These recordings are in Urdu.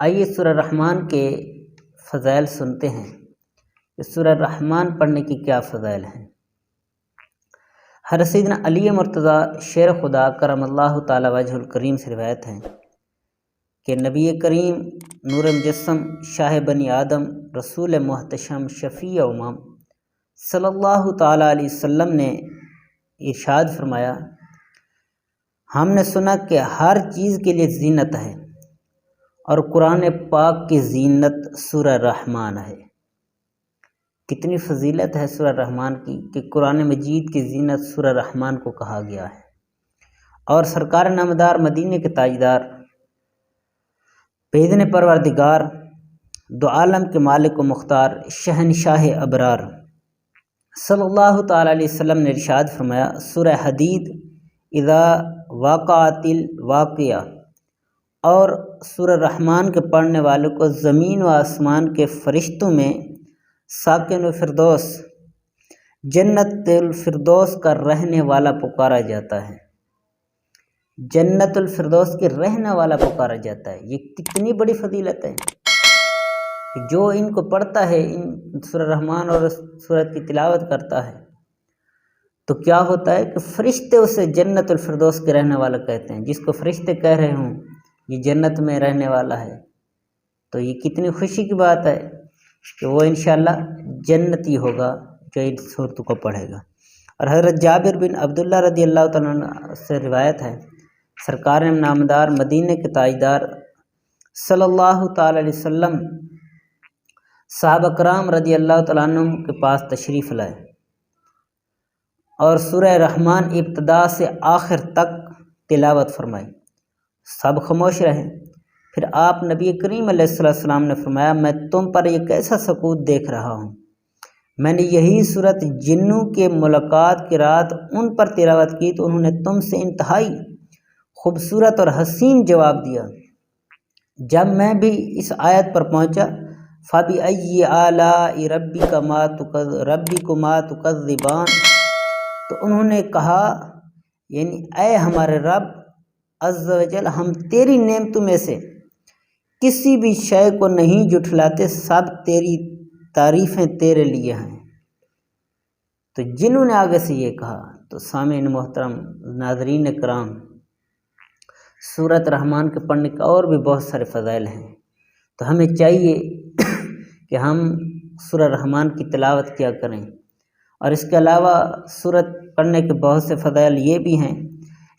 آئیے سورہ رحمان کے فضائل سنتے ہیں کہ سورہ رحمان پڑھنے کی کیا فضائل ہیں۔ حضرت سیدنا علی مرتضیٰ شیر خدا کرم اللہ تعالی وجہ الکریم سے روایت ہے کہ نبی کریم نور مجسم شاہ بنی آدم رسول محتشم شفیع امم صلی اللہ تعالی علیہ وسلم نے ارشاد فرمایا، ہم نے سنا کہ ہر چیز کے لیے زینت ہے اور قرآن پاک کی زینت سورہ رحمان ہے۔ کتنی فضیلت ہے سورہ رحمان کی کہ قرآن مجید کی زینت سورہ رحمان کو کہا گیا ہے۔ اور سرکار نامدار مدینے کے تاجدار پیدن پروردگار دو عالم کے مالک و مختار شہنشاہ ابرار صلی اللہ تعالی علیہ وسلم نے ارشاد فرمایا، سورہ حدید اذا وقعت الواقعہ، اور سورہ رحمان کے پڑھنے والوں کو زمین و آسمان کے فرشتوں میں ساکن الفردوس جنت الفردوس کا رہنے والا پکارا جاتا ہے۔ جنت الفردوس کے رہنے والا پکارا جاتا ہے۔ یہ کتنی بڑی فضیلت ہے کہ جو ان کو پڑھتا ہے، ان سورہ رحمان اور سورت کی تلاوت کرتا ہے، تو کیا ہوتا ہے کہ فرشتے اسے جنت الفردوس کے رہنے والا کہتے ہیں۔ جس کو فرشتے کہہ رہے ہوں یہ جنت میں رہنے والا ہے، تو یہ کتنی خوشی کی بات ہے کہ وہ انشاءاللہ جنتی ہوگا جو ان صورتوں کو پڑھے گا۔ اور حضرت جابر بن عبداللہ رضی اللہ تعالیٰ عنہ سے روایت ہے، سرکار نامدار مدینے کے تاجدار صلی اللہ تعالی علیہ وسلم صحابہ کرام رضی اللہ تعالیٰ عنہ کے پاس تشریف لائے اور سورہ رحمان ابتدا سے آخر تک تلاوت فرمائی۔ سب خاموش رہے۔ پھر آپ نبی کریم علیہ السلام نے فرمایا، میں تم پر ایک ایسا سکوت دیکھ رہا ہوں، میں نے یہی صورت جنوں کے ملاقات کی رات ان پر تلاوت کی تو انہوں نے تم سے انتہائی خوبصورت اور حسین جواب دیا۔ جب میں بھی اس آیت پر پہنچا، فَبِأَيِّ آلَاءِ رَبِّكُمَا تُكَذِّبَانِ، تو انہوں نے کہا، یعنی اے ہمارے رب عز و جل، ہم تیری نعمتوں میں سے کسی بھی شے کو نہیں جھٹلاتے، سب تیری تعریفیں تیرے لیے ہیں۔ تو جنہوں نے آگے سے یہ کہا، تو سامعین محترم، ناظرین کرام، سورۃ رحمان کے پڑھنے کے اور بھی بہت سارے فضائل ہیں، تو ہمیں چاہیے کہ ہم سورہ رحمان کی تلاوت کیا کریں۔ اور اس کے علاوہ سورت پڑھنے کے بہت سے فضائل یہ بھی ہیں۔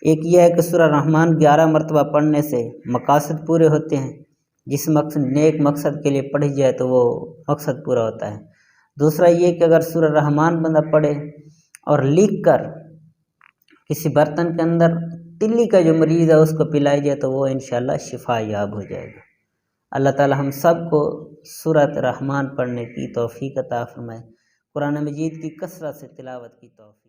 ایک یہ ہے کہ سورہ رحمان 11 مرتبہ پڑھنے سے مقاصد پورے ہوتے ہیں۔ جس مقصد نیک مقصد کے لیے پڑھی جائے تو وہ مقصد پورا ہوتا ہے۔ دوسرا یہ کہ اگر سورہ رحمان بندہ پڑھے اور لکھ کر کسی برتن کے اندر تلی کا جو مریض ہے اس کو پلائی جائے تو وہ انشاءاللہ شفا یاب ہو جائے گا۔ اللہ تعالی ہم سب کو سورۃ رحمان پڑھنے کی توفیق عطا فرمائے، قرآن مجید کی کثرت سے تلاوت کی توفیق۔